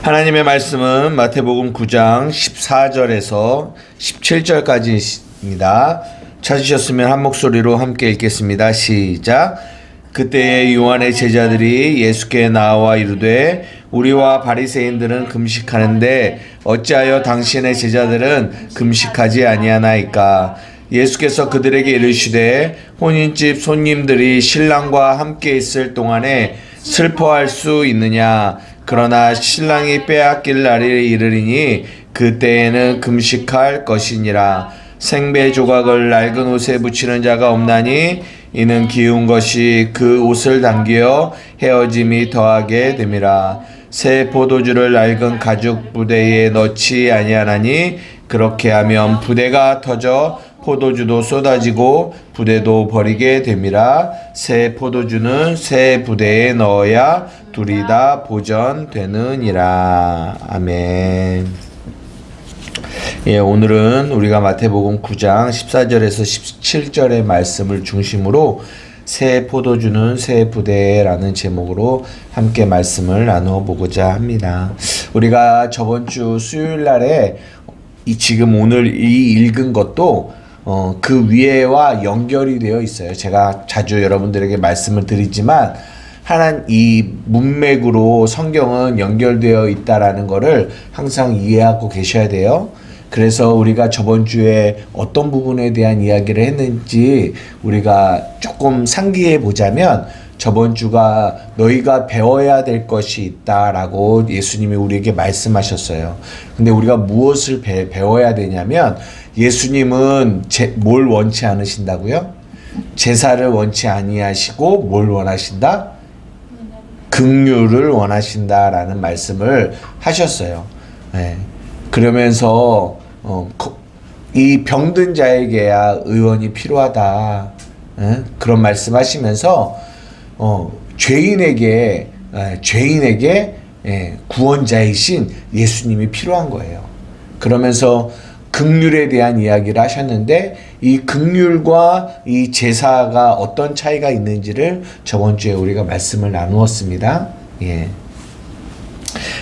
하나님의 말씀은 마태복음 9장 14절에서 17절까지입니다. 찾으셨으면 한 목소리로 함께 읽겠습니다. 시작. 그때에 요한의 제자들이 예수께 나와 이르되 우리와 바리새인들은 금식하는데 어찌하여 당신의 제자들은 금식하지 아니하나이까? 예수께서 그들에게 이르시되 혼인집 손님들이 신랑과 함께 있을 동안에 슬퍼할 수 있느냐? 그러나 신랑이 빼앗길 날이 이르리니 그때에는 금식할 것이니라. 생배 조각을 낡은 옷에 붙이는 자가 없나니 이는 기운 것이 그 옷을 당기어 헤어짐이 더하게 됨이라. 새 포도주를 낡은 가죽 부대에 넣지 아니하나니 그렇게 하면 부대가 터져 포도주도 쏟아지고 부대도 버리게 됨이라. 새 포도주는 새 부대에 넣어야 둘이 다 보전되느니라. 아멘. 오늘은 우리가 마태복음 9장 14절에서 17절의 말씀을 중심으로 새 포도주는 새 부대라는 제목으로 함께 말씀을 나누어 보고자 합니다. 우리가 저번 주 수요일 날에 지금 오늘 이 읽은 것도 그 위에와 연결이 되어 있어요. 제가 자주 여러분들에게 말씀을 드리지만 이 문맥으로 성경은 연결되어 있다라는 것을 항상 이해하고 계셔야 돼요. 그래서 우리가 저번 주에 어떤 부분에 대한 이야기를 했는지 우리가 조금 상기해 보자면, 저번 주가 너희가 배워야 될 것이 있다라고 예수님이 우리에게 말씀하셨어요. 근데 우리가 무엇을 배워야 되냐면, 예수님은 뭘 원치 않으신다고요? 제사를 원치 아니하시고 뭘 원하신다? 긍휼을 원하신다라는 말씀을 하셨어요. 네. 그러면서 이 병든 자에게야 의원이 필요하다. 그런 말씀하시면서 죄인에게 구원자이신 예수님이 필요한 거예요. 그러면서 긍휼에 대한 이야기를 하셨는데, 이 긍휼과 이 제사가 어떤 차이가 있는지를 저번 주에 우리가 말씀을 나누었습니다.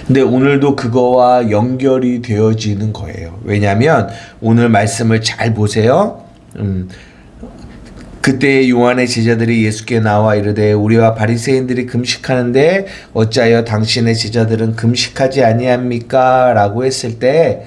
근데 오늘도 그거와 연결이 되어지는 거예요. 왜냐하면 오늘 말씀을 잘 보세요. 그때 요한의 제자들이 예수께 나와 이르되 우리와 바리새인들이 금식하는데 어찌하여 당신의 제자들은 금식하지 아니합니까? 라고 했을 때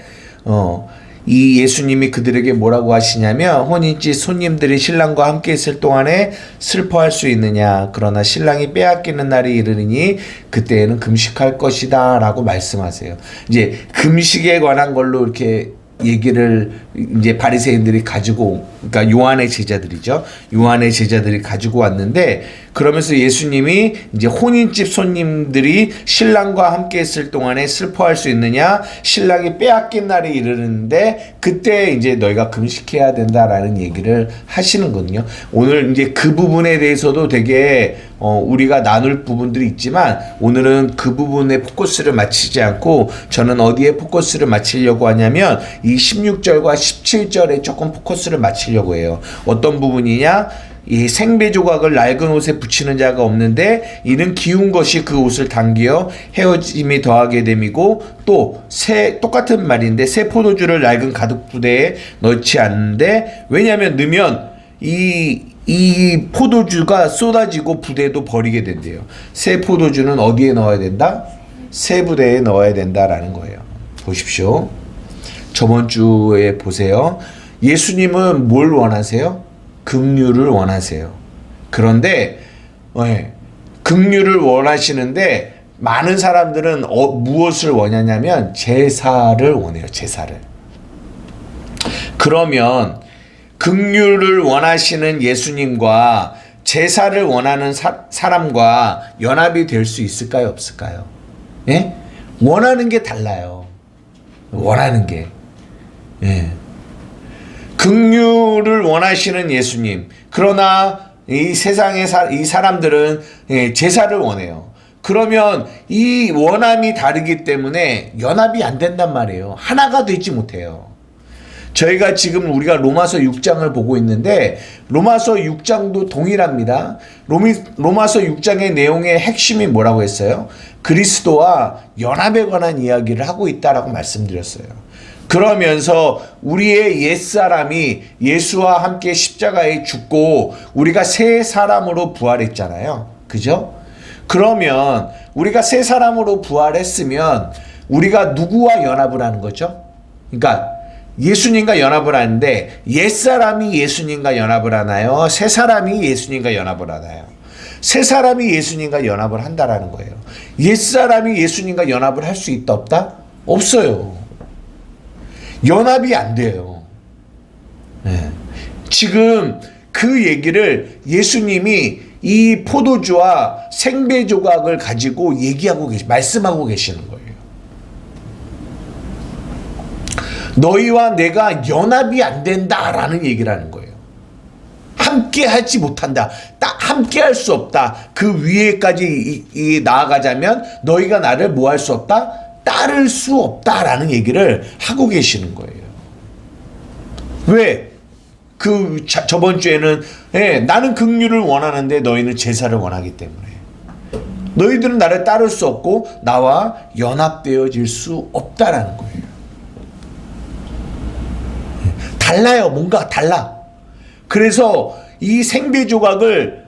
이 예수님이 그들에게 뭐라고 하시냐면, 혼인집 손님들이 신랑과 함께 있을 동안에 슬퍼할 수 있느냐? 그러나 신랑이 빼앗기는 날이 이르리니 그때에는 금식할 것이다 라고 말씀하세요. 이제 금식에 관한 걸로 이렇게 얘기를 이제 바리새인들이 가지고, 그러니까 요한의 제자들이죠. 요한의 제자들이 가지고 왔는데, 그러면서 예수님이 이제 혼인집 손님들이 신랑과 함께 있을 동안에 슬퍼할 수 있느냐? 신랑이 빼앗긴 날이 이르는데 그때 이제 너희가 금식해야 된다라는 얘기를 하시는거든요. 오늘 이제 그 부분에 대해서도 되게 우리가 나눌 부분들이 있지만, 오늘은 그 부분에 포커스를 맞추지 않고 저는 어디에 포커스를 맞추려고 하냐면 이 16절과 17절에 조금 포커스를 맞추려고 해요. 어떤 부분이냐? 이 생배 조각을 낡은 옷에 붙이는 자가 없는데 이는 기운 것이 그 옷을 당기어 헤어짐이 더하게 됨이고, 또 똑같은 말인데 새 포도주를 낡은 가죽 부대에 넣지 않는데, 왜냐하면 넣으면 이 포도주가 쏟아지고 부대도 버리게 된대요. 새 포도주는 어디에 넣어야 된다? 새 부대에 넣어야 된다라는 거예요. 보십시오. 저번 주에 보세요. 예수님은 뭘 원하세요? 긍휼을 원하세요. 그런데 긍휼을 원하시는데 많은 사람들은 무엇을 원하냐면 제사를 원해요. 제사를. 그러면 긍휼을 원하시는 예수님과 제사를 원하는 사람과 연합이 될 수 있을까요? 없을까요? 원하는 게 달라요. 원하는 게. 긍휼을 원하시는 예수님, 그러나 이 세상의 이 사람들은 제사를 원해요. 그러면 이 원함이 다르기 때문에 연합이 안 된단 말이에요. 하나가 되지 못해요. 저희가 지금 우리가 로마서 6장을 보고 있는데 로마서 6장도 동일합니다. 로마서 6장의 내용의 핵심이 뭐라고 했어요? 그리스도와 연합에 관한 이야기를 하고 있다라고 말씀드렸어요. 그러면서 우리의 옛사람이 예수와 함께 십자가에 죽고 우리가 새 사람으로 부활했잖아요. 그죠? 그러면 우리가 새 사람으로 부활했으면 우리가 누구와 연합을 하는 거죠? 그러니까 예수님과 연합을 하는데 옛사람이 예수님과 연합을 하나요? 새 사람이 예수님과 연합을 하나요? 새 사람이 예수님과 연합을 한다라는 거예요. 옛사람이 예수님과 연합을 할 수 있다 없다? 없어요. 연합이 안 돼요. 네. 지금 그 얘기를 예수님이 이 포도주와 생배 조각을 가지고 말씀하고 계시는 거예요. 너희와 내가 연합이 안 된다라는 얘기를 하는 거예요. 함께 하지 못한다. 함께 할 수 없다. 그 위에까지 나아가자면 너희가 나를 뭐 할 수 없다? 따를 수 없다라는 얘기를 하고 계시는 거예요. 왜? 저번 주에는 나는 긍휼을 원하는데 너희는 제사를 원하기 때문에 너희들은 나를 따를 수 없고 나와 연합되어질 수 없다라는 거예요. 달라요. 뭔가 달라. 그래서 이 생배 조각을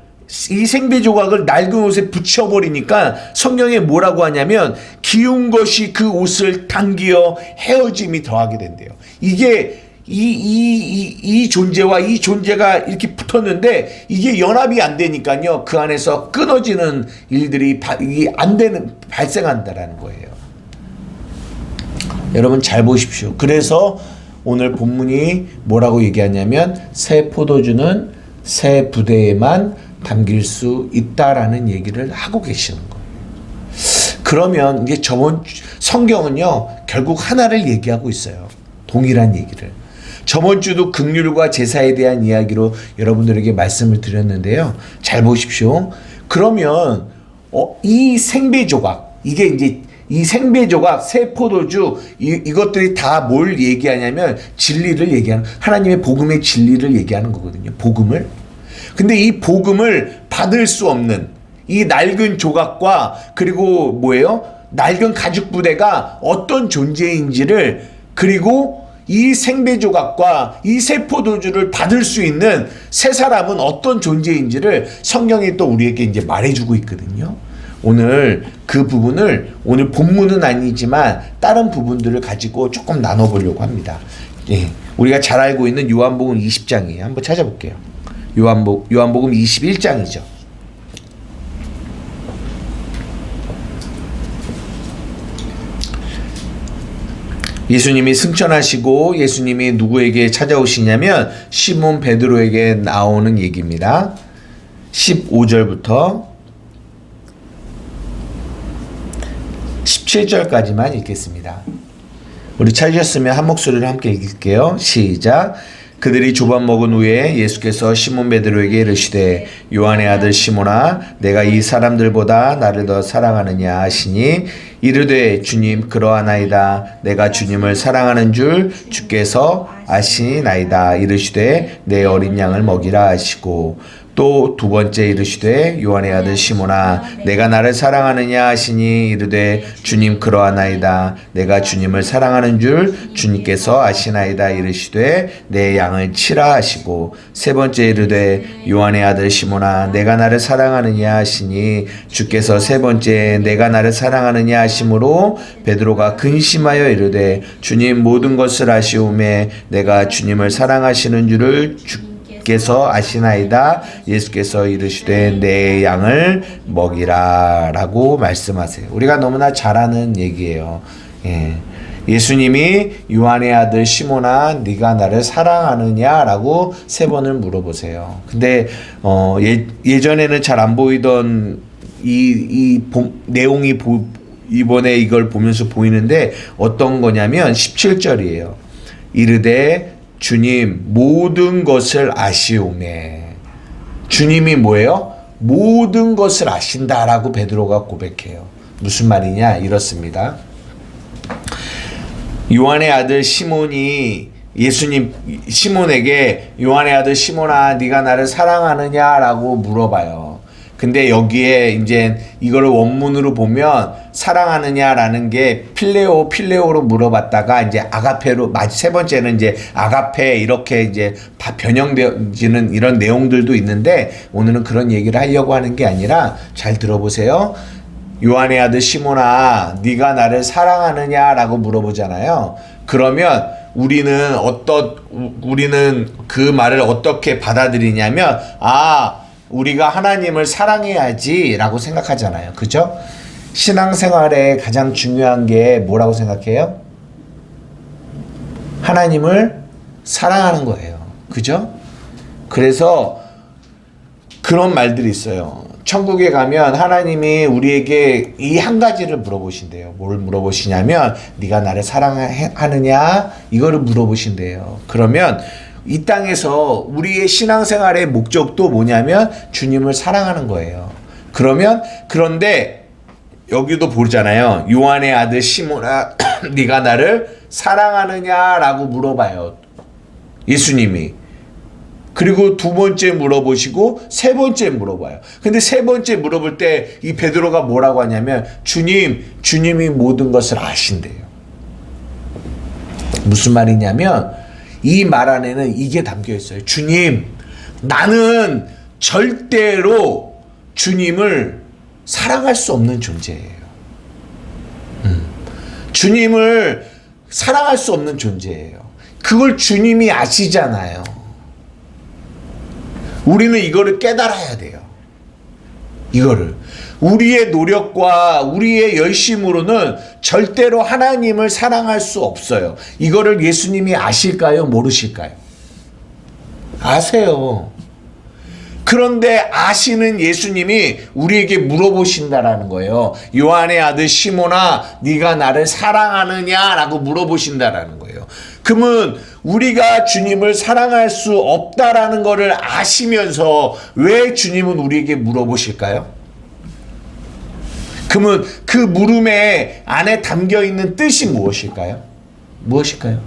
낡은 옷에 붙여버리니까 성경에 뭐라고 하냐면 기운 것이 그 옷을 당기어 헤어짐이 더하게 된대요. 이게 이 존재와 이 존재가 이렇게 붙었는데 이게 연합이 안 되니까요. 그 안에서 끊어지는 일들이 발생한다라는 거예요. 여러분 잘 보십시오. 그래서 오늘 본문이 뭐라고 얘기하냐면 새 포도주는 새 부대에만 담길 수 있다라는 얘기를 하고 계시는 거예요. 그러면 이게 성경은요 결국 하나를 얘기하고 있어요. 동일한 얘기를. 저번 주도 긍휼과 제사에 대한 이야기로 여러분들에게 말씀을 드렸는데요. 잘 보십시오. 그러면 이 생배 조각, 이게 이제 이 생배 조각, 새 포도주, 이것들이 다 뭘 얘기하냐면 진리를 얘기하는, 하나님의 복음의 진리를 얘기하는 거거든요. 복음을. 근데 이 복음을 받을 수 없는 이 낡은 조각과 그리고 뭐예요? 낡은 가죽 부대가 어떤 존재인지를, 그리고 이 생배 조각과 이 새 포도주를 받을 수 있는 새 사람은 어떤 존재인지를 성경이 또 우리에게 이제 말해주고 있거든요. 오늘 그 부분을, 오늘 본문은 아니지만 다른 부분들을 가지고 조금 나눠보려고 합니다. 예, 우리가 잘 알고 있는 요한복음 20장이에요. 한번 찾아볼게요. 요한복음 21장이죠. 예수님이 승천하시고 예수님이 누구에게 찾아오시냐면 시몬 베드로에게 나오는 얘기입니다. 15절부터 17절까지만 읽겠습니다. 우리 찾으셨으면 한 목소리로 함께 읽을게요. 시작. 그들이 조반 먹은 후에 예수께서 시몬 베드로에게 이르시되 요한의 아들 시몬아 내가 이 사람들보다 나를 더 사랑하느냐 하시니 이르되 주님 그러하나이다. 내가 주님을 사랑하는 줄 주께서 아시나이다. 이르시되 내 어린 양을 먹이라 하시고 또 두 번째 이르시되 요한의 아들 시몬아 내가 나를 사랑하느냐 하시니 이르되 주님 그러하나이다. 내가 주님을 사랑하는 줄 주님께서 아시나이다. 이르시되 내 양을 치라 하시고 세 번째 이르되 요한의 아들 시몬아 내가 나를 사랑하느냐 하시니 주께서 세 번째 내가 나를 사랑하느냐 하심으로 베드로가 근심하여 이르되 주님 모든 것을 아시오매 내가 주님을 사랑하시는 줄을 주께서 아시나이다. 예수께서 이르시되 내 양을 먹이라 라고 말씀하세요. 우리가 너무나 잘 아는 얘기예요. 예수님이 요한의 아들 시몬아 네가 나를 사랑하느냐 라고 3번을 물어보세요. 근데 예전에는 잘 안 보이던 내용이 이번에 이걸 보면서 보이는데 어떤 거냐면 17절이에요. 이르되 주님 모든 것을 아시오매. 주님이 뭐예요? 모든 것을 아신다라고 베드로가 고백해요. 무슨 말이냐? 이렇습니다. 요한의 아들 시몬이 예수님 시몬에게 요한의 아들 시몬아 네가 나를 사랑하느냐라고 물어봐요. 근데 여기에 이제 이거를 원문으로 보면 사랑하느냐라는 게 필레오로 물어봤다가 이제 아가페로 세 번째는 이제 아가페 이렇게 이제 다 변형되어지는 이런 내용들도 있는데 오늘은 그런 얘기를 하려고 하는 게 아니라 잘 들어보세요. 요한의 아들 시몬아 네가 나를 사랑하느냐라고 물어보잖아요. 그러면 우리는 그 말을 어떻게 받아들이냐면 우리가 하나님을 사랑해야지 라고 생각하잖아요. 그죠? 신앙생활에 가장 중요한 게 뭐라고 생각해요? 하나님을 사랑하는 거예요. 그죠? 그래서 그런 말들이 있어요. 천국에 가면 하나님이 우리에게 이 한 가지를 물어보신대요. 뭘 물어보시냐면 네가 나를 사랑하느냐 이거를 물어보신대요. 그러면 이 땅에서 우리의 신앙생활의 목적도 뭐냐면 주님을 사랑하는 거예요. 그런데 여기도 보잖아요. 요한의 아들 시몬아 네가 나를 사랑하느냐라고 물어봐요. 예수님이. 그리고 두 번째 물어보시고 세 번째 물어봐요. 근데 세 번째 물어볼 때 이 베드로가 뭐라고 하냐면 주님이 모든 것을 아신대요. 무슨 말이냐면 이 말 안에는 이게 담겨 있어요. 주님, 나는 절대로 주님을 사랑할 수 없는 존재예요. 주님을 사랑할 수 없는 존재예요. 그걸 주님이 아시잖아요. 우리는 이거를 깨달아야 돼요. 이거를. 우리의 노력과 우리의 열심으로는 절대로 하나님을 사랑할 수 없어요. 이거를 예수님이 아실까요? 모르실까요? 아세요. 그런데 아시는 예수님이 우리에게 물어보신다라는 거예요. 요한의 아들 시몬아, 네가 나를 사랑하느냐라고 물어보신다라는 거예요. 그러면 우리가 주님을 사랑할 수 없다라는 것을 아시면서 왜 주님은 우리에게 물어보실까요? 그러면 그 물음에 안에 담겨 있는 뜻이 무엇일까요? 무엇일까요?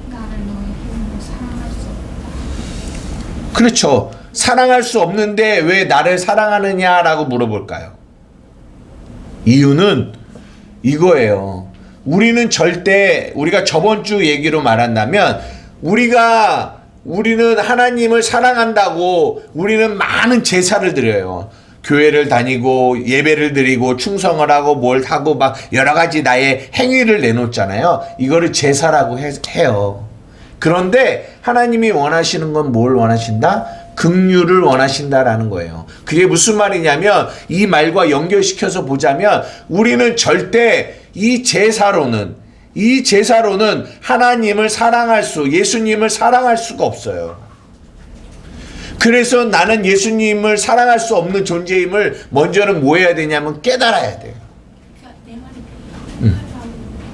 나를 너의 힘으로 사랑할 수 없다. 그렇죠. 사랑할 수 없는데 왜 나를 사랑하느냐라고 물어볼까요? 이유는 이거예요. 우리는 절대 우리가 저번 주 얘기로 말한다면 우리는 하나님을 사랑한다고 우리는 많은 제사를 드려요. 교회를 다니고 예배를 드리고 충성을 하고 뭘 하고 막 여러 가지 나의 행위를 내놓잖아요. 이거를 제사라고 해요. 그런데 하나님이 원하시는 건 뭘 원하신다? 긍휼을 원하신다라는 거예요. 그게 무슨 말이냐면 이 말과 연결시켜서 보자면 우리는 절대 이 제사로는 하나님을 예수님을 사랑할 수가 없어요. 그래서 나는 예수님을 사랑할 수 없는 존재임을 먼저는 뭐 해야 되냐면 깨달아야 돼요. 내 말이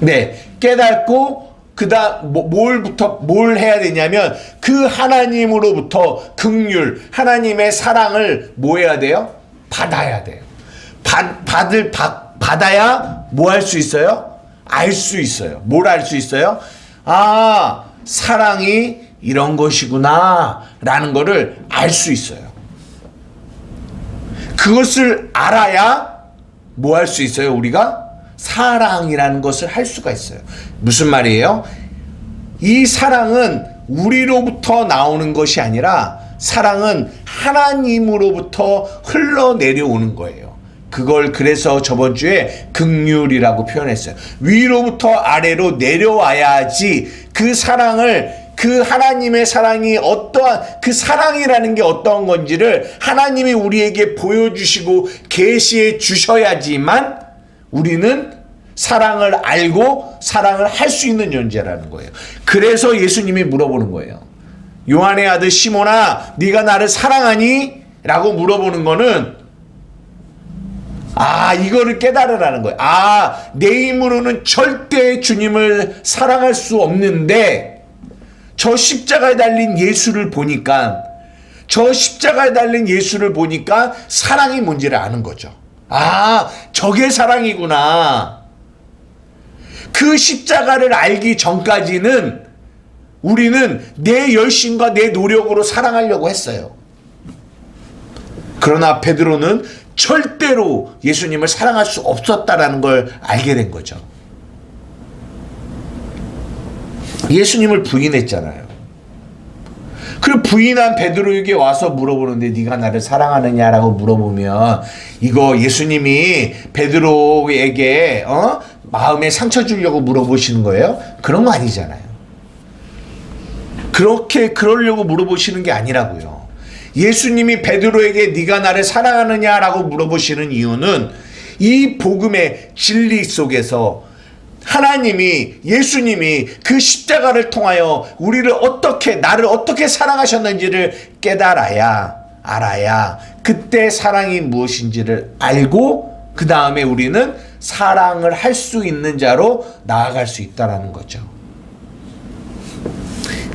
네, 깨닫고 그다음 뭘 해야 되냐면 그 하나님으로부터 긍휼, 하나님의 사랑을 뭐 해야 돼요? 받아야 돼요. 받아야 뭐 할 수 있어요? 알 수 있어요. 뭘 알 수 있어요? 사랑이 이런 것이구나 라는 거를 알 수 있어요. 그것을 알아야 뭐 할 수 있어요? 우리가 사랑이라는 것을 할 수가 있어요. 무슨 말이에요? 이 사랑은 우리로부터 나오는 것이 아니라 사랑은 하나님으로부터 흘러내려오는 거예요. 그걸 그래서 저번 주에 긍휼이라고 표현했어요. 위로부터 아래로 내려와야지 그 하나님의 사랑이 그 사랑이라는 게 어떠한 건지를 하나님이 우리에게 보여주시고 계시해 주셔야지만 우리는 사랑을 알고 사랑을 할 수 있는 존재라는 거예요. 그래서 예수님이 물어보는 거예요. 요한의 아들 시몬아, 네가 나를 사랑하니? 라고 물어보는 거는 이거를 깨달으라는 거예요. 내 힘으로는 절대 주님을 사랑할 수 없는데 저 십자가에 달린 예수를 보니까 사랑이 뭔지를 아는 거죠. 저게 사랑이구나. 그 십자가를 알기 전까지는 우리는 내 열심과 내 노력으로 사랑하려고 했어요. 그러나 베드로는 절대로 예수님을 사랑할 수 없었다라는 걸 알게 된 거죠. 예수님을 부인했잖아요. 그 부인한 베드로에게 와서 물어보는데 네가 나를 사랑하느냐라고 물어보면 이거 예수님이 베드로에게 마음에 상처 주려고 물어보시는 거예요? 그런 거 아니잖아요. 그러려고 물어보시는 게 아니라고요. 예수님이 베드로에게 네가 나를 사랑하느냐라고 물어보시는 이유는 이 복음의 진리 속에서 하나님이, 예수님이 그 십자가를 통하여 나를 어떻게 사랑하셨는지를 알아야 그때 사랑이 무엇인지를 알고 그 다음에 우리는 사랑을 할 수 있는 자로 나아갈 수 있다라는 거죠.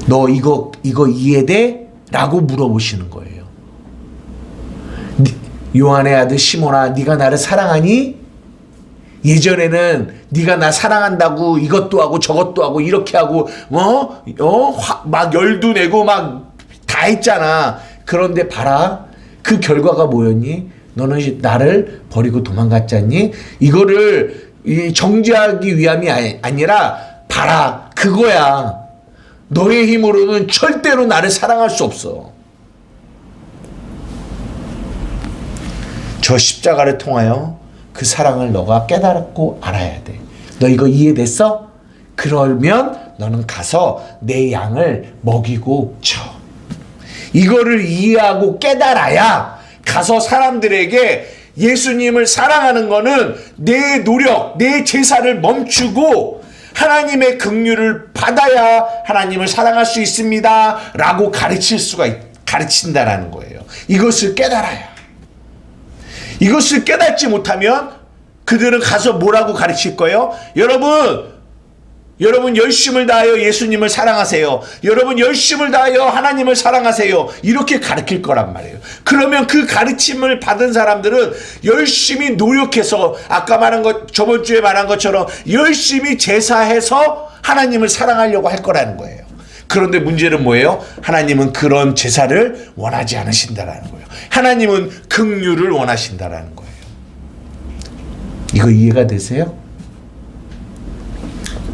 너 이거 이해돼? 라고 물어보시는 거예요. 요한의 아들 시몬아, 네가 나를 사랑하니? 예전에는 네가 나 사랑한다고 이것도 하고 저것도 하고 이렇게 하고 막 열도 내고 막 다 했잖아. 그런데 봐라, 그 결과가 뭐였니? 너는 나를 버리고 도망갔잖니? 이거를 정죄하기 위함이 아니라 봐라, 그거야. 너의 힘으로는 절대로 나를 사랑할 수 없어. 저 십자가를 통하여 그 사랑을 너가 깨달았고 알아야 돼. 너 이거 이해됐어? 그러면 너는 가서 내 양을 먹이고 쳐. 이거를 이해하고 깨달아야 가서 사람들에게 예수님을 사랑하는 거는 내 노력, 내 제사를 멈추고 하나님의 긍휼을 받아야 하나님을 사랑할 수 있습니다 라고 가르친다라는 거예요. 이것을 깨달아야. 이것을 깨닫지 못하면 그들은 가서 뭐라고 가르칠 거예요? 여러분 열심을 다하여 예수님을 사랑하세요. 여러분 열심을 다하여 하나님을 사랑하세요. 이렇게 가르칠 거란 말이에요. 그러면 그 가르침을 받은 사람들은 열심히 노력해서 저번 주에 말한 것처럼 열심히 제사해서 하나님을 사랑하려고 할 거라는 거예요. 그런데 문제는 뭐예요? 하나님은 그런 제사를 원하지 않으신다라는 거예요. 하나님은 긍휼을 원하신다라는 거예요. 이거 이해가 되세요?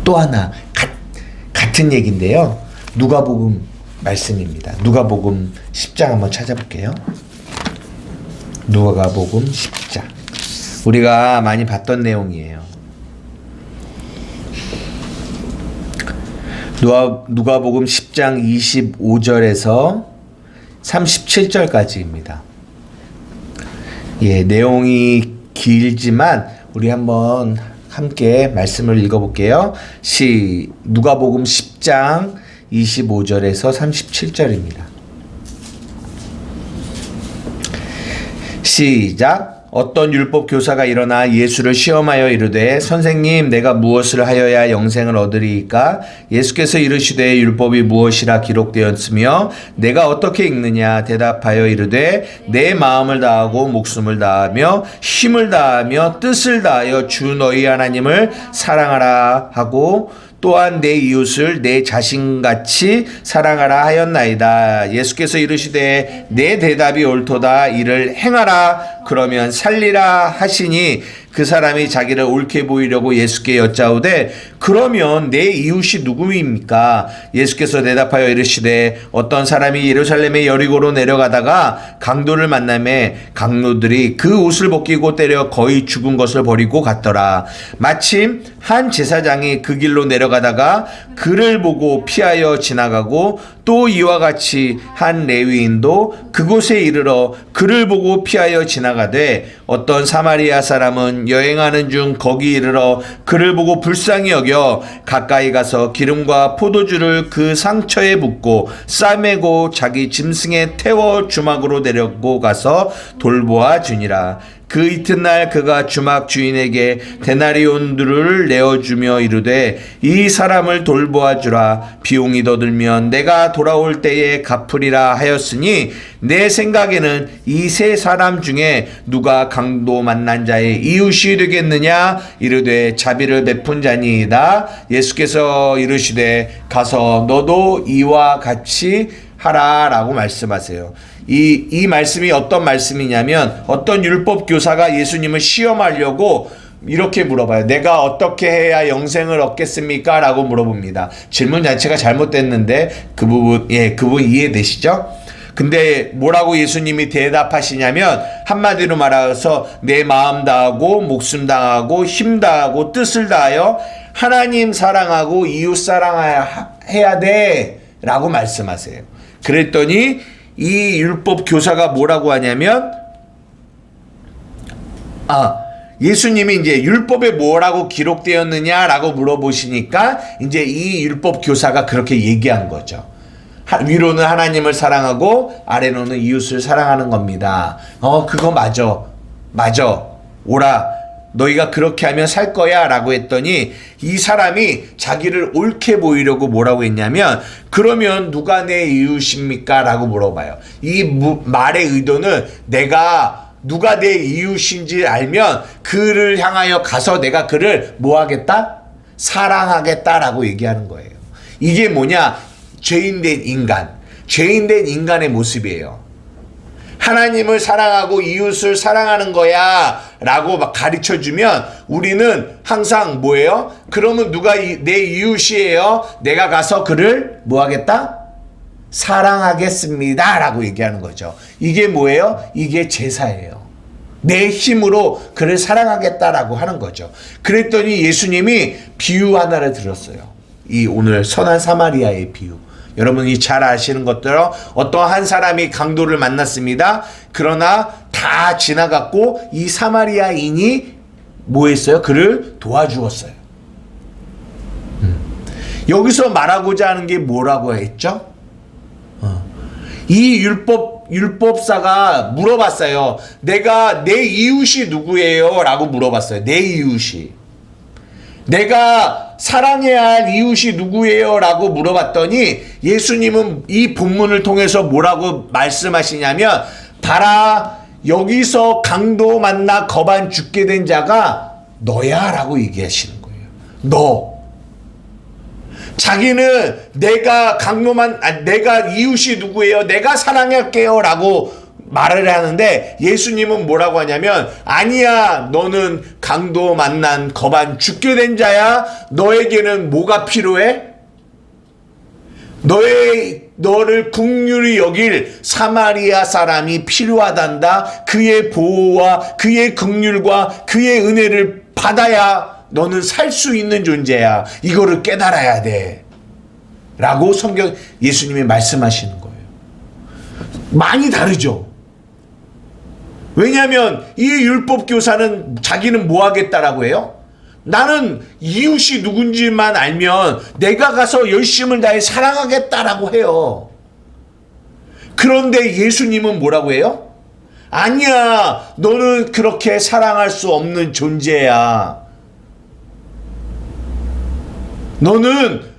또 하나 같은 얘기인데요. 누가복음 말씀입니다. 누가복음 10장 한번 찾아볼게요. 누가복음 10장. 우리가 많이 봤던 내용이에요. 누가복음 10장 25절에서 37절까지입니다. 내용이 길지만 우리 한번 함께 말씀을 읽어볼게요. 누가복음 10장 25절에서 37절입니다. 시작. 어떤 율법 교사가 일어나 예수를 시험하여 이르되 선생님 내가 무엇을 하여야 영생을 얻으리이까? 예수께서 이르시되 율법이 무엇이라 기록되었으며 내가 어떻게 읽느냐? 대답하여 이르되 내 마음을 다하고 목숨을 다하며 힘을 다하며 뜻을 다하여 주 너희 하나님을 사랑하라 하고 또한 내 이웃을 내 자신같이 사랑하라 하였나이다. 예수께서 이르시되 내 대답이 옳도다. 이를 행하라. 그러면 살리라 하시니 그 사람이 자기를 옳게 보이려고 예수께 여짜오되 그러면 내 이웃이 누구입니까? 예수께서 대답하여 이르시되 어떤 사람이 예루살렘의 여리고로 내려가다가 강도를 만나매 강도들이 그 옷을 벗기고 때려 거의 죽은 것을 버리고 갔더라. 마침 한 제사장이 그 길로 내려가다가 그를 보고 피하여 지나가고 또 이와 같이 한 레위인도 그곳에 이르러 그를 보고 피하여 지나가되 어떤 사마리아 사람은 여행하는 중 거기 이르러 그를 보고 불쌍히 여겨 가까이 가서 기름과 포도주를 그 상처에 붓고 싸매고 자기 짐승에 태워 주막으로 데리고 가서 돌보아 주니라. 그 이튿날 그가 주막 주인에게 데나리온들을 내어주며 이르되 이 사람을 돌보아 주라. 비용이 더 들면 내가 돌아올 때에 갚으리라 하였으니 내 생각에는 이 세 사람 중에 누가 강도 만난 자의 이웃이 되겠느냐. 이르되 자비를 베푼 자니이다. 예수께서 이르시되 가서 너도 이와 같이 하라 라고 말씀하세요. 이 말씀이 어떤 말씀이냐면, 어떤 율법 교사가 예수님을 시험하려고 이렇게 물어봐요. 내가 어떻게 해야 영생을 얻겠습니까? 라고 물어봅니다. 질문 자체가 잘못됐는데 그 부분 이해되시죠? 근데 뭐라고 예수님이 대답하시냐면, 한마디로 말해서 내 마음 다하고 목숨 다하고 힘 다하고 뜻을 다하여 하나님 사랑하고 이웃 사랑해야 돼 라고 말씀하세요. 그랬더니 이 율법 교사가 뭐라고 하냐면, 예수님이 이제 율법에 뭐라고 기록되었느냐라고 물어보시니까 이제 이 율법 교사가 그렇게 얘기한 거죠. 위로는 하나님을 사랑하고 아래로는 이웃을 사랑하는 겁니다. 그거 맞아. 오라. 너희가 그렇게 하면 살 거야 라고 했더니, 이 사람이 자기를 옳게 보이려고 뭐라고 했냐면, 그러면 누가 내 이웃입니까? 라고 물어봐요. 이 말의 의도는, 내가 누가 내 이웃인지 알면 그를 향하여 가서 내가 그를 뭐 하겠다? 사랑하겠다라고 얘기하는 거예요. 이게 뭐냐? 죄인된 인간의 모습이에요. 하나님을 사랑하고 이웃을 사랑하는 거야 라고 막 가르쳐 주면 우리는 항상 뭐예요? 그러면 누가 내 이웃이에요? 내가 가서 그를 뭐 하겠다? 사랑하겠습니다 라고 얘기하는 거죠. 이게 뭐예요? 이게 제사예요. 내 힘으로 그를 사랑하겠다라고 하는 거죠. 그랬더니 예수님이 비유 하나를 들었어요. 이 오늘 선한 사마리아의 비유. 여러분이 잘 아시는 것처럼 어떤 한 사람이 강도를 만났습니다. 그러나 다 지나갔고 이 사마리아인이 뭐 했어요? 그를 도와주었어요. 여기서 말하고자 하는 게 뭐라고 했죠? 이 율법사가 물어봤어요. 내가 내 이웃이 누구예요? 라고 물어봤어요. 내 이웃이. 내가 사랑해야 할 이웃이 누구예요? 라고 물어봤더니 예수님은 이 본문을 통해서 뭐라고 말씀하시냐면, 봐라, 여기서 강도 만나 거반 죽게 된 자가 너야 라고 얘기하시는 거예요. 너. 자기는 내가 내가 이웃이 누구예요? 내가 사랑할게요 라고 말을 하는데, 예수님은 뭐라고 하냐면, 아니야, 너는 강도 만난 거반 죽게 된 자야. 너에게는 뭐가 필요해? 너를 긍휼히 여길 사마리아 사람이 필요하단다. 그의 보호와 그의 긍휼과 그의 은혜를 받아야 너는 살 수 있는 존재야. 이거를 깨달아야 돼 라고 예수님이 말씀하시는 거예요. 많이 다르죠. 왜냐하면 이 율법 교사는 자기는 뭐 하겠다라고 해요? 나는 이웃이 누군지만 알면 내가 가서 열심을 다해 사랑하겠다라고 해요. 그런데 예수님은 뭐라고 해요? 아니야, 너는 그렇게 사랑할 수 없는 존재야. 너는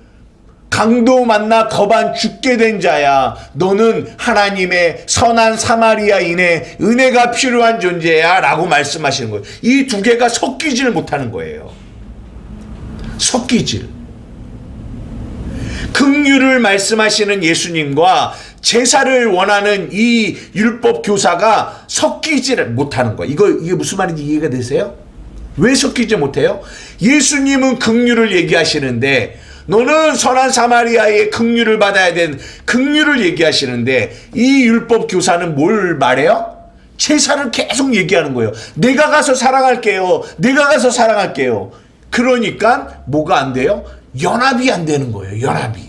강도 만나 거반 죽게 된 자야. 너는 하나님의 선한 사마리아인의 은혜가 필요한 존재야 라고 말씀하시는 거예요. 이 두 개가 섞이지를 못하는 거예요. 섞이질. 긍휼을 말씀하시는 예수님과 제사를 원하는 이 율법 교사가 섞이지를 못하는 거예요. 이게 무슨 말인지 이해가 되세요? 왜 섞이지 못해요? 예수님은 긍휼을 얘기하시는데, 너는 선한 사마리아의 긍휼을 받아야 되는 긍휼을 얘기하시는데, 이 율법 교사는 뭘 말해요? 제사를 계속 얘기하는 거예요. 내가 가서 사랑할게요. 내가 가서 사랑할게요. 그러니까 뭐가 안 돼요? 연합이 안 되는 거예요. 연합이.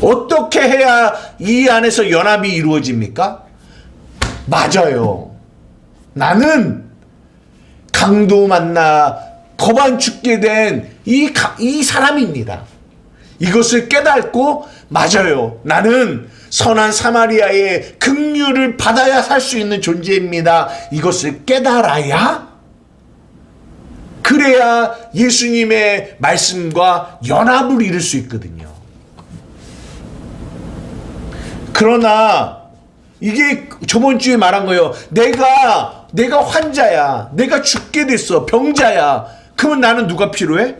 어떻게 해야 이 안에서 연합이 이루어집니까? 맞아요. 나는 강도 만나 거반 죽게 된 이 사람입니다. 이것을 깨닫고, 맞아요, 나는 선한 사마리아의 긍휼을 받아야 살 수 있는 존재입니다. 이것을 깨달아야, 그래야 예수님의 말씀과 연합을 이룰 수 있거든요. 그러나 이게 저번 주에 말한 거예요. 내가 환자야. 내가 죽게 됐어. 병자야. 그러면 나는 누가 필요해?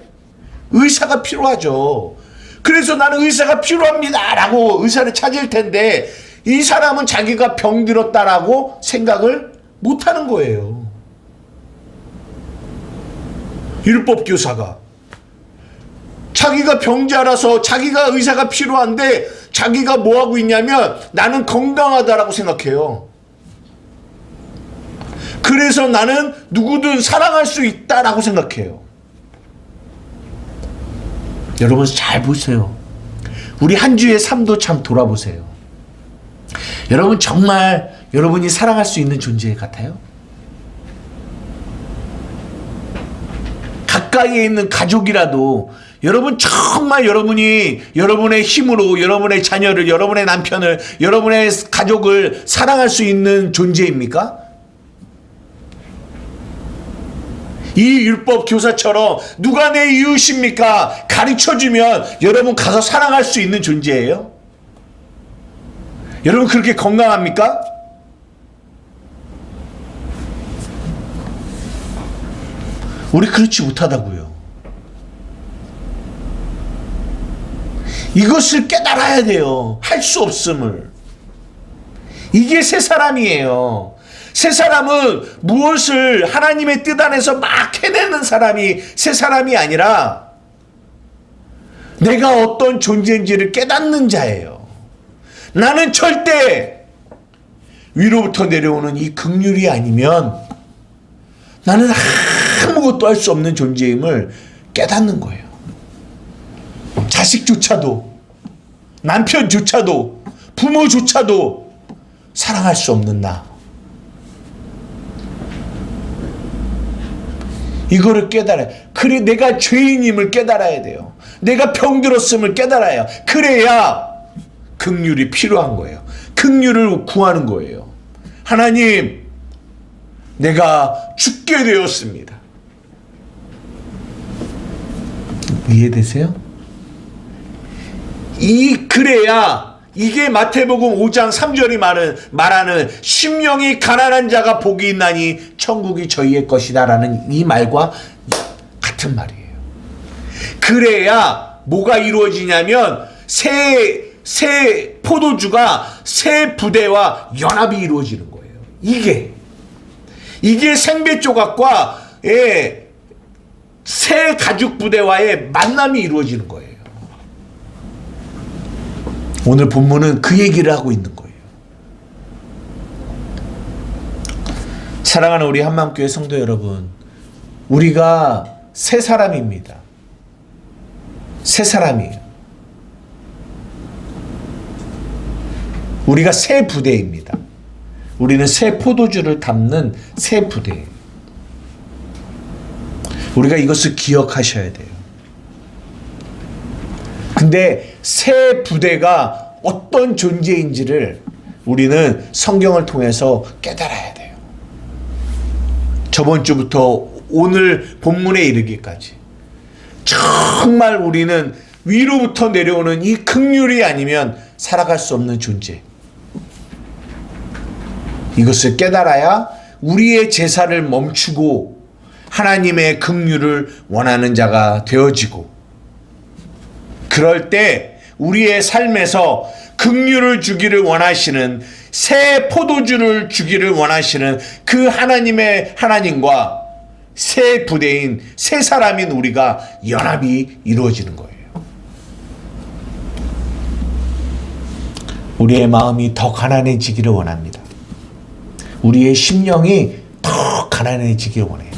의사가 필요하죠. 그래서 나는 의사가 필요합니다 라고 의사를 찾을 텐데, 이 사람은 자기가 병들었다라고 생각을 못하는 거예요. 율법교사가 자기가 병자라서 자기가 의사가 필요한데, 자기가 뭐하고 있냐면 나는 건강하다라고 생각해요. 그래서 나는 누구든 사랑할 수 있다라고 생각해요. 여러분 잘 보세요. 우리 한 주의 삶도 참 돌아보세요. 여러분 정말 여러분이 사랑할 수 있는 존재 같아요? 가까이에 있는 가족이라도 여러분 정말 여러분이 여러분의 힘으로 여러분의 자녀를, 여러분의 남편을, 여러분의 가족을 사랑할 수 있는 존재입니까? 이 율법 교사처럼 누가 내 이웃입니까? 가르쳐주면 여러분 가서 사랑할 수 있는 존재예요? 여러분 그렇게 건강합니까? 우리 그렇지 못하다고요. 이것을 깨달아야 돼요. 할 수 없음을. 이게 새 사람이에요. 새 사람은 무엇을 하나님의 뜻 안에서 막 해내는 사람이 새 사람이 아니라, 내가 어떤 존재인지를 깨닫는 자예요. 나는 절대 위로부터 내려오는 이 긍휼이 아니면 나는 아무것도 할 수 없는 존재임을 깨닫는 거예요. 자식조차도, 남편조차도, 부모조차도 사랑할 수 없는 나. 이거를 깨달아요. 그래, 내가 죄인임을 깨달아야 돼요. 내가 병들었음을 깨달아야. 그래야 긍휼이 필요한 거예요. 긍휼을 구하는 거예요. 하나님, 내가 죽게 되었습니다. 이해되세요? 그래야, 이게 마태복음 5장 3절이 말하는 심령이 가난한 자가 복이 있나니 천국이 저희의 것이다 라는 이 말과 같은 말이에요. 그래야 뭐가 이루어지냐면 새 포도주가 새 부대와 연합이 이루어지는 거예요. 이게 생배 조각과 새 가죽 부대와의 만남이 이루어지는 거예요. 오늘 본문은 그 얘기를 하고 있는 거예요. 사랑하는 우리 한마음교회 성도 여러분, 우리가 새 사람입니다. 새 사람이에요. 우리가 새 부대입니다. 우리는 새 포도주를 담는 새 부대예요. 우리가 이것을 기억하셔야 돼요. 근데 새 부대가 어떤 존재인지를 우리는 성경을 통해서 깨달아야 돼요. 저번 주부터 오늘 본문에 이르기까지 정말 우리는 위로부터 내려오는 이 긍휼이 아니면 살아갈 수 없는 존재. 이것을 깨달아야 우리의 제사를 멈추고 하나님의 긍휼을 원하는 자가 되어지고, 그럴 때 우리의 삶에서 긍휼을 주기를 원하시는, 새 포도주를 주기를 원하시는 그 하나님과 새 부대인, 새 사람인 우리가 연합이 이루어지는 거예요. 우리의 마음이 더 가난해지기를 원합니다. 우리의 심령이 더 가난해지기를 원해요.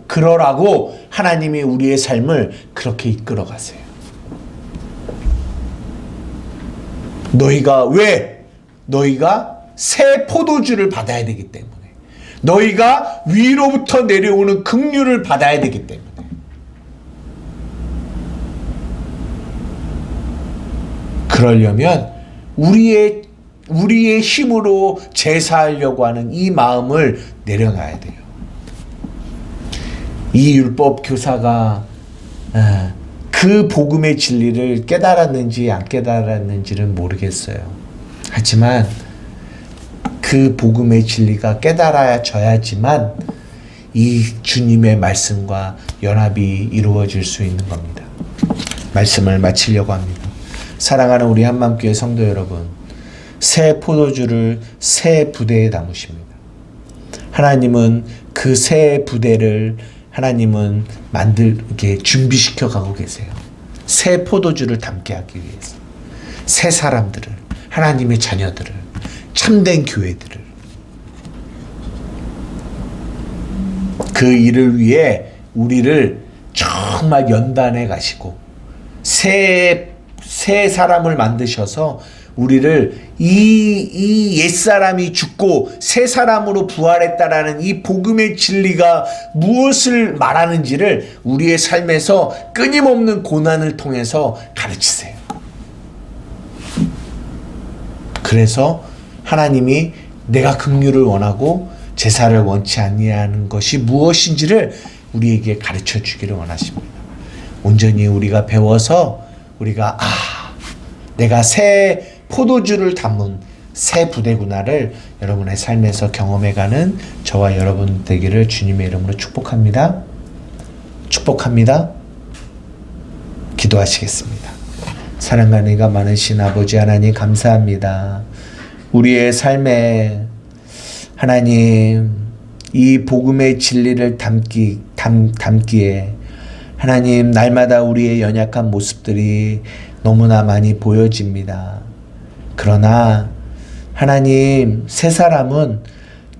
그러라고 하나님이 우리의 삶을 그렇게 이끌어 가세요. 너희가 새 포도주를 받아야 되기 때문에, 너희가 위로부터 내려오는 긍휼을 받아야 되기 때문에, 그러려면 우리의 힘으로 제사하려고 하는 이 마음을 내려놔야 돼요. 이 율법 교사가 그 복음의 진리를 깨달았는지 안 깨달았는지는 모르겠어요. 하지만 그 복음의 진리가 깨달아져야지만 이 주님의 말씀과 연합이 이루어질 수 있는 겁니다. 말씀을 마치려고 합니다. 사랑하는 우리 한마음교회 성도 여러분, 새 포도주를 새 부대에 담으십니다. 하나님은 그 새 부대를 하나님은 만들게 준비시켜 가고 계세요. 새 포도주를 담게 하기 위해서 새 사람들을, 하나님의 자녀들을, 참된 교회들을, 그 일을 위해 우리를 정말 연단해 가시고 새 사람을 만드셔서 우리를 이 옛사람이 죽고 새 사람으로 부활했다라는 이 복음의 진리가 무엇을 말하는지를 우리의 삶에서 끊임없는 고난을 통해서 가르치세요. 그래서 하나님이 내가 긍휼을 원하고 제사를 원치 아니하는 것이 무엇인지를 우리에게 가르쳐 주기를 원하십니다. 온전히 우리가 배워서 우리가 내가 새 포도주를 담은 새 부대구나를 여러분의 삶에서 경험해가는 저와 여러분 되기를 주님의 이름으로 축복합니다. 축복합니다. 기도하시겠습니다. 사랑과 은혜가 많으신 아버지 하나님 감사합니다. 우리의 삶에 하나님 이 복음의 진리를 담기에 하나님 날마다 우리의 연약한 모습들이 너무나 많이 보여집니다. 그러나 하나님 새 사람은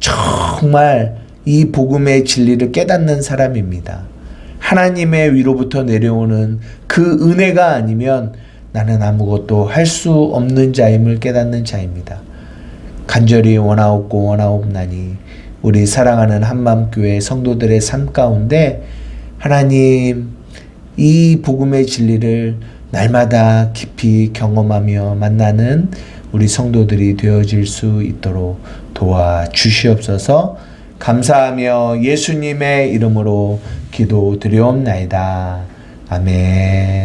정말 이 복음의 진리를 깨닫는 사람입니다. 하나님의 위로부터 내려오는 그 은혜가 아니면 나는 아무것도 할 수 없는 자임을 깨닫는 자입니다. 간절히 원하옵나니 우리 사랑하는 한마음교회 성도들의 삶 가운데 하나님 이 복음의 진리를 날마다 깊이 경험하며 만나는 우리 성도들이 되어질 수 있도록 도와주시옵소서. 감사하며 예수님의 이름으로 기도드리옵나이다. 아멘.